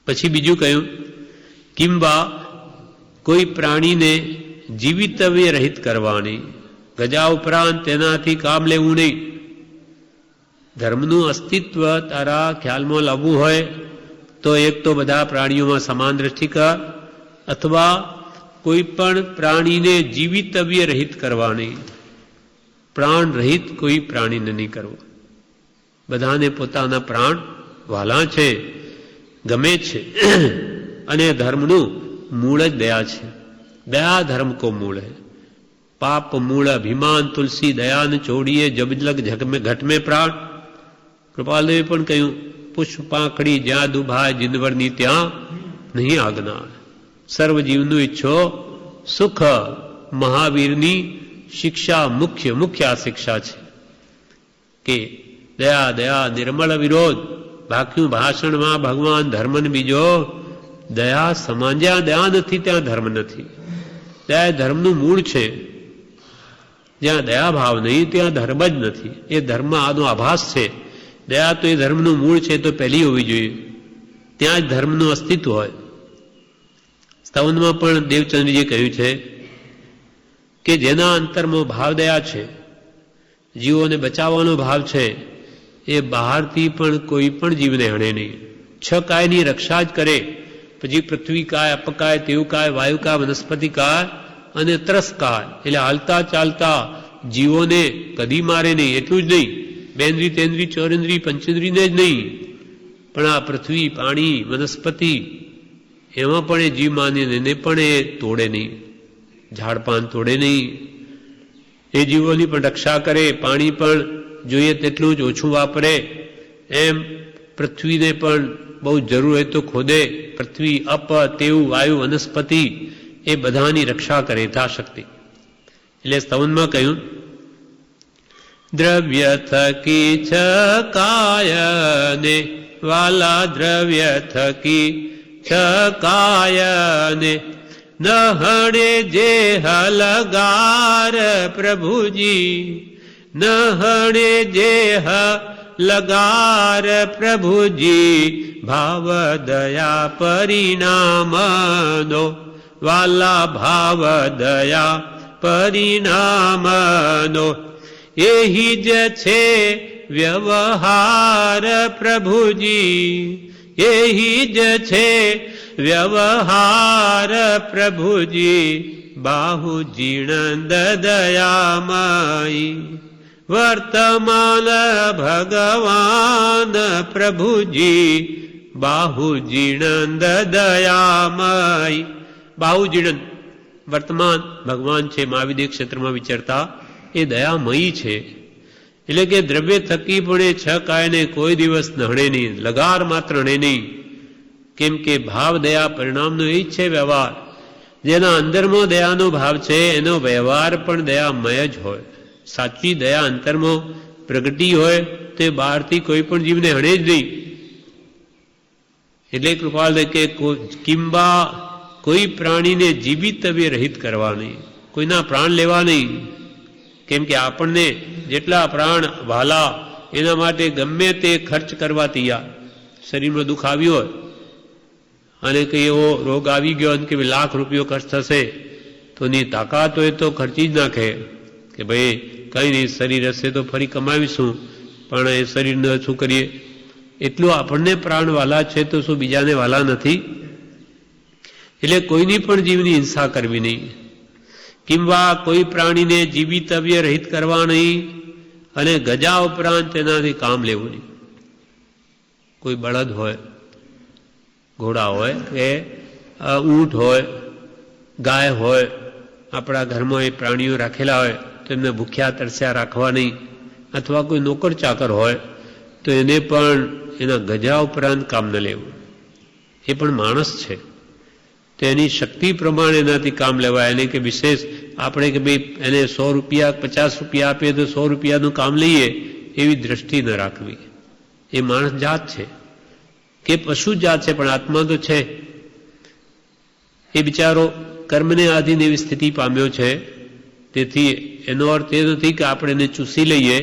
પછી બીજું કહ્યું, કિંબા કોઈ પ્રાણીને જીવિતવ્ય રહિત કરવાની, ગજા ઉપરાંત તેનાથી કામ લેવું નહીં. ધર્મનું અસ્તિત્વ તારા ખ્યાલમાં લાવવું હોય તો એક તો બધા પ્રાણીઓમાં સમાન દ્રષ્ટિ કર, અથવા કોઈ પણ પ્રાણીને જીવિતવ્ય રહિત કરવાની, પ્રાણ રહિત કોઈ પ્રાણીને નહીં કરવું. બધાને પોતાના પ્રાણ વાલા છે, ગમે છે, અને ધર્મનું મૂળ જ દયા છે. દયા ધર્મ કો મૂળ હૈ. પાપ મૂળ અભિમાન તુલસી દયા ન છોડીએ જબજલક ઘટ में પ્રાણ. કૃપાલદેવે પણ કહ્યું, પુષ્પ પાંખડી જ્યાં દુભાય જિંદવરની ત્યાં નહીં આજ્ઞા. સર્વ જીવનું ઈચ્છો સુખ. મહાવીરની શિક્ષા મુખ્ય આ શિક્ષા છે કે દયા દયા નિર્મળ વિરોધ. બાકી ભાષણમાં ભગવાન ધર્મને બીજો દયા સમાન. જ્યાં દયા નથી ત્યાં ધર્મ નથી. દયા ધર્મનું મૂળ છે. જ્યાં દયા ભાવ નહીં ત્યાં ધર્મ જ નથી. એ ધર્મ આનો આભાસ છે. દયા તો એ ધર્મનું મૂળ છે, તો પહેલી હોવી જોઈએ. ત્યાં જ ધર્મનું અસ્તિત્વ હોય. સ્તવનમાં પણ દેવચંદ્રજીએ કહ્યું છે કે જેના અંતરમાં ભાવ દયા છે, જીવોને બચાવવાનો ભાવ છે, એ બહારથી પણ કોઈ પણ જીવને હણે નહીં. 6 કાયની રક્ષા જ કરે. પછી પૃથ્વી કાય, અપકાય, તેવું કાય, વાયુ કાય, વનસ્પતિ કાય અને ત્રસ કાય. એટલે હાલતા ચાલતા જીવોને કદી મારે નહીં. એટલું જ નહીં, બેન્દ્રી તેન્દ્રી ચોરેન્દ્રી પંચેન્દ્રીને જ નહીં, પણ આ પૃથ્વી, પાણી, વનસ્પતિ, એમાં પણ એ જીવ માનીને એને પણ એ તોડે નહીં. ઝાડપાન તોડે નહીં. એ જીવોની પણ રક્ષા કરે. પાણી પણ જોઈએ તેટલું જ ઓછું વાપરે. એમ પૃથ્વીને પણ બહુ જરૂર હોય તો ખોદે. પૃથ્વી, અપ, તેવું, વાયુ, વનસ્પતિ, એ બધાની રક્ષા કરે યથાશક્તિ. એટલે સ્તવનમાં કહ્યું, દ્રવ્ય થકી છકાયને વાલા, દ્રવ્ય થકી છકાયને નહણે જે હલગાર પ્રભુજી, નહણે જે લગાર પ્રભુજી, ભાવ દયા પરિણામનો વાલા, ભાવ દયા પરિણામનો એહી જ છે વ્યવહાર પ્રભુજી, એહી જ છે વ્યવહાર પ્રભુજી. બાહુ જીણંદ દયામયી વર્તમાન ભગવાન પ્રભુજી, બાહુ જીણંદ દયામયી. બાહુ જીણંદ વર્તમાન ભગવાન છે, મહાવિદ્ય ક્ષેત્રમાં વિચરતા એ દયામયી છે. એટલે કે દ્રવ્ય થકી પણ એ 6 કાયને કોઈ દિવસ નહણે નહીં, લગાર માત્ર હણે નહીં. કેમ કે ભાવ દયા પરિણામનો એ જ છે વ્યવહાર. જેના અંદરમાં દયાનો ભાવ છે એનો વ્યવહાર પણ દયામય જ હોય. સાચી દયા અંતરમાં પ્રગટી હોય તે બહારથી કોઈ પણ જીવને હણે જ નહીં. એટલે કૃપાલ કે કિંબા કોઈ પ્રાણીને જીવિતવ્ય રહિત કરવા નહીં, કોઈના પ્રાણ લેવા નહીં. કેમ કે આપણને જેટલા પ્રાણ વાલા એના માટે ગમે તે ખર્ચ કરવા તૈયાર. શરીરમાં દુઃખ આવ્યું હોય અને કંઈ એવો રોગ આવી ગયો અને કે ₹1,00,000 ખર્ચ થશે તો ની તાકાત હોય તો ખર્ચી જ નાખે કે ભાઈ કંઈ નહીં, શરીર હશે તો ફરી કમાવીશું, પણ એ શરીરને શું કરીએ. એટલું આપણને પ્રાણ વાલા છે તો શું બીજાને વાલા નથી? એટલે કોઈની પણ જીવની હિંસા કરવી નહીં. કિંવા કોઈ પ્રાણીને જીવિતવ્ય રહિત કરવા નહીં, અને ગજા ઉપરાંત તેનાથી કામ લેવું નહીં. કોઈ બળદ હોય, ઘોડા હોય કે ઊંટ હોય, ગાય હોય, આપણા ઘરમાં એ પ્રાણીઓ રાખેલા હોય તો એમને ભૂખ્યા તરસ્યા રાખવા નહીં. અથવા કોઈ નોકર ચાકર હોય તો એને પણ એના ગજા ઉપરાંત કામ ન લેવું. એ પણ માણસ છે, તો એની શક્તિ પ્રમાણે એનાથી કામ લેવાય. એને કે વિશેષ આપણે કે ભાઈ એને ₹100 ₹50 આપીએ તો ₹100 કામ લઈએ, એવી દ્રષ્ટિ ન રાખવી. એ માણસ જાત છે કે પશુ જાત છે, પણ આત્મા તો છે. એ બિચારો કર્મને આધીન એવી સ્થિતિ પામ્યો છે. તેથી એનો અર્થ એ નથી કે આપણે એને ચૂસી લઈએ.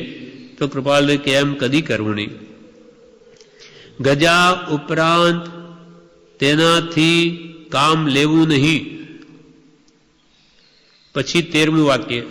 તો કૃપાલ કે એમ કદી કરવું નહીં. ગજા ઉપરાંત તેનાથી કામ લેવું નહીં. પછી 13મું વાક્ય,